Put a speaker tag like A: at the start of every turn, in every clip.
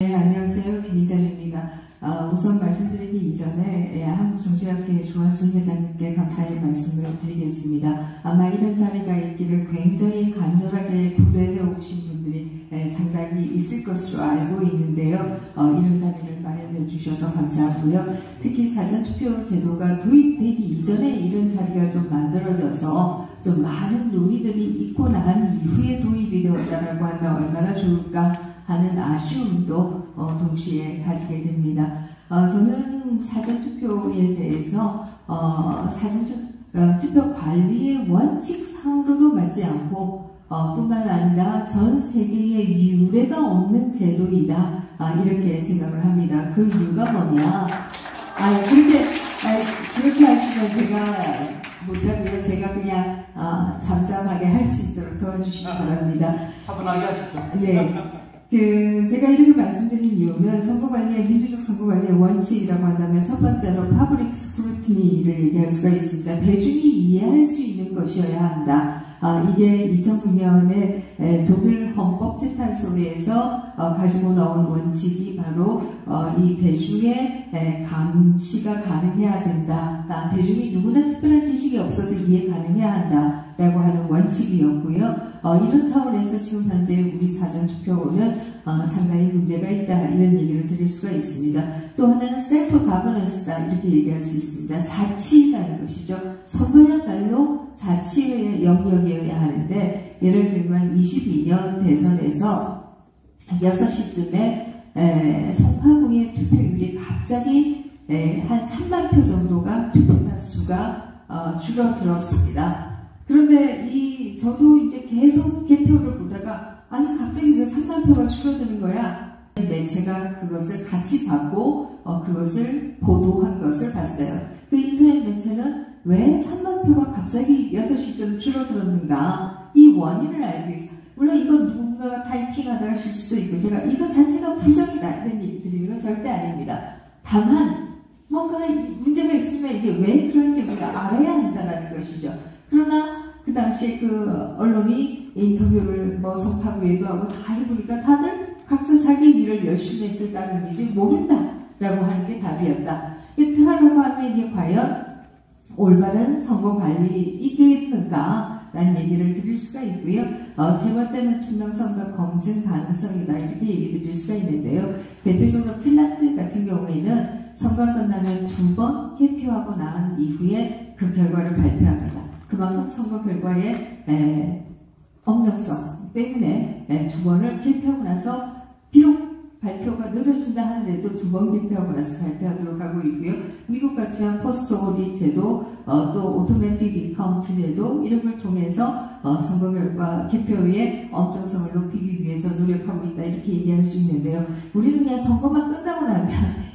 A: 네, 안녕하세요. 김희정입니다. 우선 말씀드리기 이전에 한국정치학회 조한순 회장님께 감사의 말씀을 드리겠습니다. 아마 이런 자리가 있기를 굉장히 간절하게 고대해 오신 분들이 상당히 있을 것으로 알고 있는데요. 이런 자리를 마련해 주셔서 감사하고요. 특히 사전투표 제도가 도입되기 이전에 이런 자리가 좀 만들어져서 좀 많은 논의들이 있고 난 이후에 도입이 되었다라고 하면 얼마나 좋을까 하는 아쉬움도 동시에 가지게 됩니다. 저는 사전투표에 대해서 사전투표 관리의 원칙상으로도 맞지 않고 뿐만 아니라 전 세계에 유례가 없는 제도이다, 이렇게 생각을 합니다. 그 이유가 뭐냐? 그렇게 하시면 제가 못하고요. 제가 그냥 잠잠하게 할 수 있도록 도와주시기 바랍니다.
B: 차분하게 하시죠.
A: 네. 제가 이렇게 말씀드린 이유는 민주적 선거관리의 원칙이라고 한다면 첫 번째로 퍼블릭 스크루티니를 얘기할 수가 있습니다. 대중이 이해할 수 있는 것이어야 한다. 이게 2009년에 독일 헌법재판소에서 가지고 나온 원칙이 바로 이 대중의 감시가 가능해야 된다. 대중이 누구나 특별한 지식이 없어도 이해 가능해야 한다. 라고 하는 원칙이었고요. 이런 차원에서 지금 현재 우리 사전투표는 상당히 문제가 있다, 이런 얘기를 드릴 수가 있습니다. 또 하나는 셀프 가버넌스다, 이렇게 얘기할 수 있습니다. 자치라는 것이죠. 선거야말로 자치의 영역이어야 하는데, 예를 들면 22년 대선에서 6시쯤에 송파구의 투표율이 갑자기 한 3만 표 정도가 투표자 수가 줄어들었습니다. 그런데 저도 이제 계속 개표를 보다가 갑자기 왜 3만 표가 줄어드는 거야? 매체가 그것을 같이 받고 그것을 보도한 것을 봤어요. 그 인터넷 매체는 왜 3만 표가 갑자기 6시쯤 줄어들었는가? 이 원인을 알기 위해서, 물론 이건 누군가가 타이핑하다가 실수도 있고, 제가 이거 자체가 부정이다, 이런 얘기 드리는 건 절대 아닙니다. 다만 뭔가 문제가 있으면 이게 왜 그런지 우리가 알아야 한다는 것이죠. 그러나 그 당시에 언론이 인터뷰를 송파구에도 하고 다 해보니까 다들 각자 자기 일을 열심히 했을 따름이지 모른다라고 하는 게 답이었다. 이렇다라고 하면 이게 과연 올바른 선거 관리이겠는가? 라는 얘기를 드릴 수가 있고요. 세 번째는 투명성과 검증 가능성이다, 이렇게 얘기 드릴 수가 있는데요. 대표적으로 핀란드 같은 경우에는 선거가 끝나면 2번 개표하고 난 이후에 그 결과를 발표합니다. 그만큼 선거 결과의 엄정성 때문에 2번을 개표하고 나서, 비록 발표가 늦어진다 하더라도 2번 개표하고 나서 발표하도록 하고 있고요. 미국 같으면 포스트 오딧 제도, 또 오토매틱 리카운트 제도, 이런 걸 통해서 선거 결과 개표의 엄정성을 높이기 위해서 노력하고 있다, 이렇게 얘기할 수 있는데요. 우리는 그냥 선거만 끝나고 나면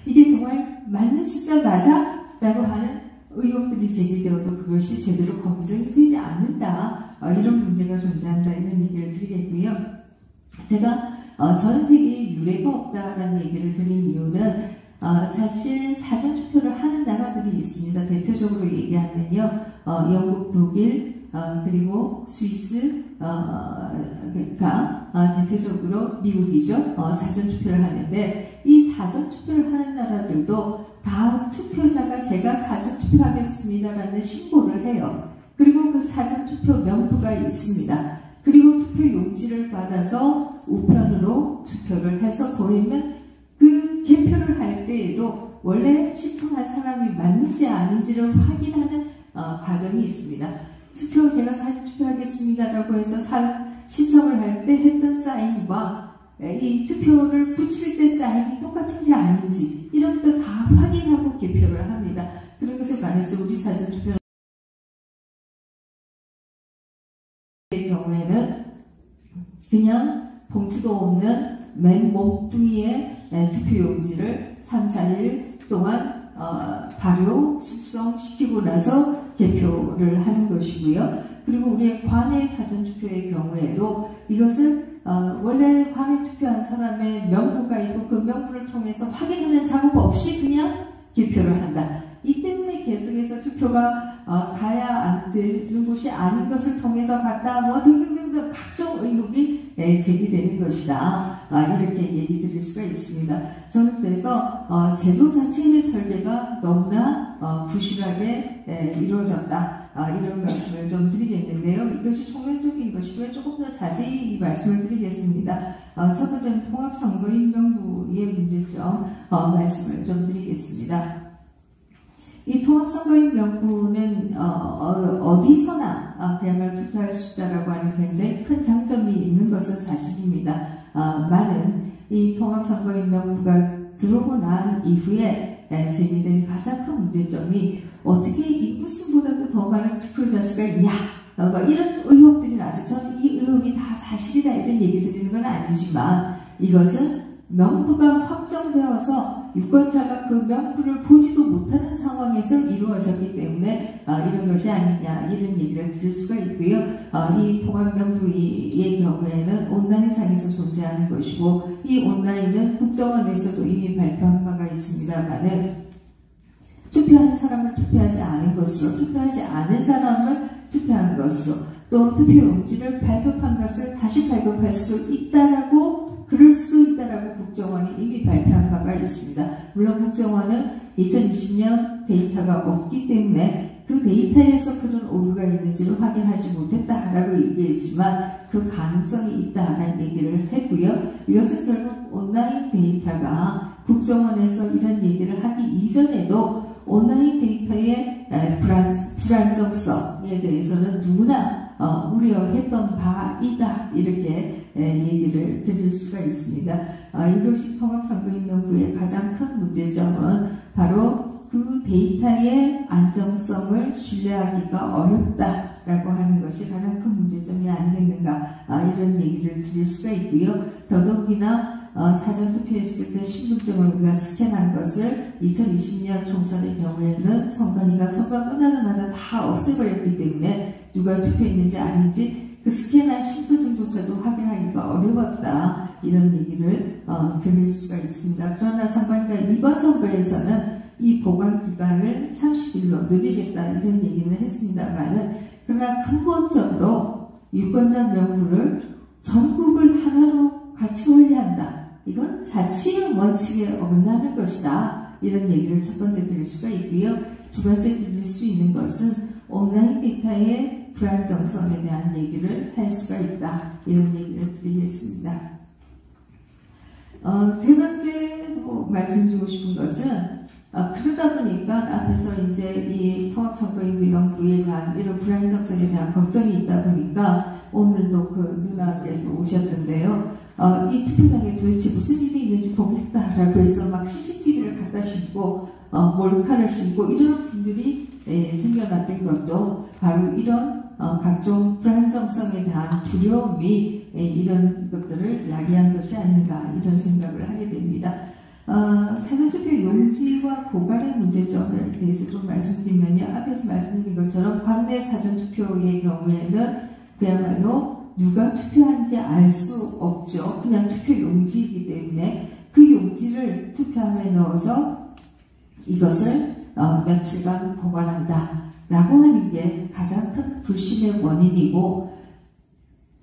A: 이게 정말 맞는 숫자 맞아? 라고 하는 의혹들이 제기되어도 그것이 제대로 검증되지 않는다, 이런 문제가 존재한다, 이런 얘기를 드리겠고요. 제가 전 세계에 유례가 없다라는 얘기를 드린 이유는 사실 사전투표를 하는 나라들이 있습니다. 대표적으로 얘기하면요, 영국, 독일, 그리고 스위스가 대표적으로 미국이죠. 사전투표를 하는데, 이 사전투표를 하는 나라들도 다음 투표자가 제가 사전투표하겠습니다라는 신고를 해요. 그리고 그 사전투표 명부가 있습니다. 그리고 투표 용지를 받아서 우편으로 투표를 해서 보내면 그 개표를 할 때에도 원래 신청한 사람이 맞는지 아닌지를 확인하는 과정이 있습니다. 제가 사전투표하겠습니다라고 해서 신청을 할 때 했던 사인과 이 투표를 붙일 때 사인이 똑같은지 아닌지, 이런 것도 다 확인하고 개표를 합니다. 그런 것에 관해서 우리 사전투표의 경우에는 그냥 봉투도 없는 맨 몸뚱이에 투표용지를 3, 4일 동안 발효, 숙성시키고 나서 개표를 하는 것이고요. 그리고 우리의 관외 사전투표의 경우에도 이것을 원래 관외 투표한 사람의 명부가 있고 그 명부를 통해서 확인하는 작업 없이 그냥 개표를 한다. 이 때문에 계속해서 투표가 가야 안 되는 곳이 아닌 것을 통해서 갔다 등등등 등등 각종 의혹이 제기되는 것이다. 이렇게 얘기 드릴 수가 있습니다. 저는 그래서 제도 자체의 설계가 너무나 부실하게 이루어졌다. 이런 말씀을 좀 드리겠는데요. 이것이 총론적인 것이고요. 조금 더 자세히 말씀을 드리겠습니다. 첫 번째는 통합선거인 명부의 문제점 말씀을 좀 드리겠습니다. 이 통합선거인 명부는 어디서나 그야말로 투표할 수 있다라고 하는 굉장히 큰 장점이 있는 것은 사실입니다. 많은 이 통합선거인 명부가 들어오고 난 이후에 제기된 가장 큰 문제점이 어떻게 인구수보다도 더 많은 투표자 수가 있냐, 이런 의혹들이 나서 저는 이 의혹이 다 사실이다 이런 얘기 드리는 건 아니지만 이것은 명부가 확정되어서 유권자가 그 명부를 보지도 못하는 상황에서 이루어졌기 때문에 이런 것이 아니냐 이런 얘기를 드릴 수가 있고요. 이 통합명부의 경우에는 온라인상에서 존재하는 것이고 이 온라인은 국정원에서도 이미 발표한 바가 있습니다만은 투표하는 사람을 투표하지 않은 것으로, 투표하지 않은 사람을 투표한 것으로, 또 투표용지를 발급한 것을 다시 발급할 수도 있다라고, 그럴 수도 있다라고 국정원이 이미 발표한 바가 있습니다. 물론 국정원은 2020년 데이터가 없기 때문에 그 데이터에서 그런 오류가 있는지를 확인하지 못했다라고 얘기했지만 그 가능성이 있다라는 얘기를 했고요. 이것은 결국 온라인 데이터가 국정원에서 이런 얘기를 하기 이전에도 온라인 데이터의 불안정성에 대해서는 누구나 우려했던 바이다 이렇게 얘기를 드릴 수가 있습니다. 이것이 통합선거인명부의 가장 큰 문제점은 바로 그 데이터의 안정성을 신뢰하기가 어렵다라고 하는 것이 가장 큰 문제점이 아니겠는가 이런 얘기를 드릴 수가 있고요. 더더욱이나 사전투표했을 때 신분증을 우리가 스캔한 것을 2020년 총선의 경우에는 선관위가 선거 끝나자마자 다 없애버렸기 때문에 누가 투표했는지 아닌지 그 스캔한 신분증조차도 확인하기가 어려웠다 이런 얘기를 드릴 수가 있습니다. 그러나 선관위가 이번 선거에서는 이 보관 기간을 30일로 늘리겠다 이런 얘기는 했습니다만은 그러나 근본적으로 유권자 명부를 전국을 하나로 같이 관리한다. 이건 자치의 원칙에 어긋나는 것이다. 이런 얘기를 첫 번째 드릴 수가 있고요. 두 번째 드릴 수 있는 것은 온라인 데이터의 불안정성에 대한 얘기를 할 수가 있다. 이런 얘기를 드리겠습니다. 세 번째로 말씀드리고 싶은 것은 그러다 보니까 앞에서 이제 이 통합선거인명부에 대한 이런 불안정성에 대한 걱정이 있다 보니까 오늘도 그 누나께서 오셨던데요. 이 투표장에 도대체 무슨 일이 있는지 보겠다라고 해서 막 CCTV를 갖다 싣고 몰카를 싣고 이런 분들이 생겨났던 것도 바로 이런 각종 불안정성에 대한 두려움이 이런 것들을 야기한 것이 아닌가 이런 생각을 하게 됩니다. 사전투표 용지와 보관의 문제점에 대해서 좀 말씀드리면요. 앞에서 말씀드린 것처럼 관내 사전투표의 경우에는 그야말로 누가 투표한지 알 수 없죠. 그냥 투표 용지이기 때문에 그 용지를 투표함에 넣어서 이것을 며칠간 보관한다 라고 하는 게 가장 큰 불신의 원인이고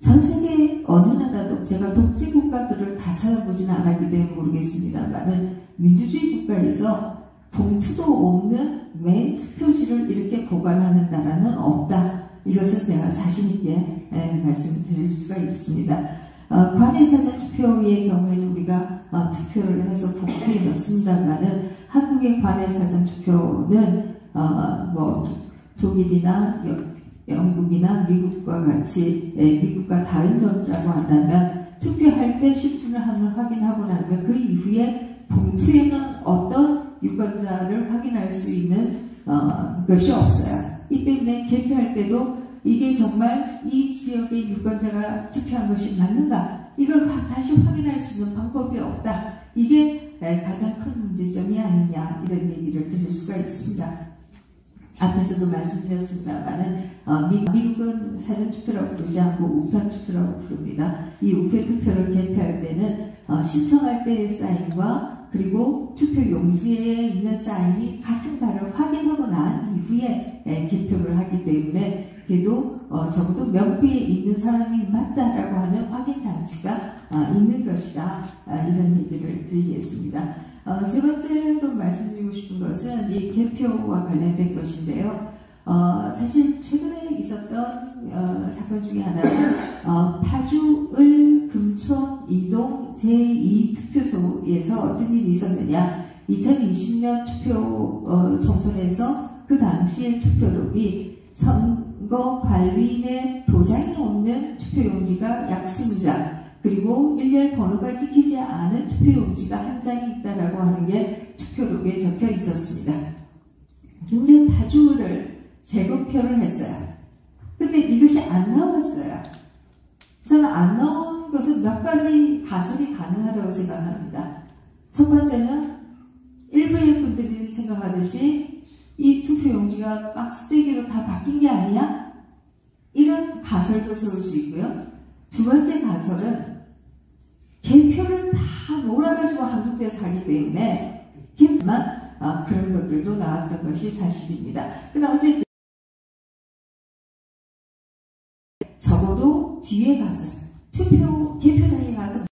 A: 전 세계 어느 나라도 제가 독재 국가들을 다 찾아보지는 않았기 때문에 모르겠습니다만은 민주주의 국가에서 봉투도 없는 맨 투표지를 이렇게 보관하는 나라는 없다. 이것은 제가 자신있게 말씀드릴 수가 있습니다. 관내 사전 투표의 경우에는 우리가 투표를 해서 봉투에 넣습니다만은 한국의 관내 사전 투표는 독일이나 영국이나 미국과 같이 미국과 다른 점이라고 한다면 투표할 때 신분을 한번 확인하고 나면 그 이후에 봉투에는 어떤 유권자를 확인할 수 있는 것이 없어요. 이 때문에 개표할 때도 이게 정말 이 지역의 유권자가 투표한 것이 맞는가 이걸 다시 확인할 수 있는 방법이 없다. 이게 가장 큰 문제점이 아니냐 이런 얘기를 드릴 수가 있습니다. 앞에서도 말씀드렸습니다만은 미국은 사전투표라고 부르지 않고 우편투표라고 부릅니다. 이 우편투표를 개표할 때는 신청할 때의 사인과 그리고 투표 용지에 있는 사인이 같은가를 확인하고 난 이후에 개표를 하기 때문에 그래도 적어도 명부에 있는 사람이 맞다라고 하는 확인 장치가 있는 것이다. 이런 얘기를 드리겠습니다. 세 번째로 말씀드리고 싶은 것은 이 개표와 관련된 것인데요. 사실 최근에 있었던 사건 중에 하나는 파주을 금촌 이동 제2투표소에서 어떤 일이 있었느냐. 2020년 투표 총선에서 그 당시의 투표록이 선거관리인의 도장이 없는 투표용지가 약 20장, 그리고 일렬 번호가 찍히지 않은 투표용지가 한 장이 있다라고 하는 게 투표록에 적혀 있었습니다. 근데 파주를 재검표를 했어요. 근데 이것이 안 나왔어요. 저는 안 나온 것은 몇 가지 가설이 가능하다고 생각합니다. 첫 번째는 일부의 분들이 생각하듯이 이 투표용지가 박스대기로 다 바뀐 게 아니야? 이런 가설도 세울 수 있고요. 두 번째 가설은 개표를 다 몰아가지고 한 군데서 하기 때문에 그런 것들도 나왔던 것이 사실입니다. 그러나 어쨌든 적어도 뒤에 가서 개표장에 가서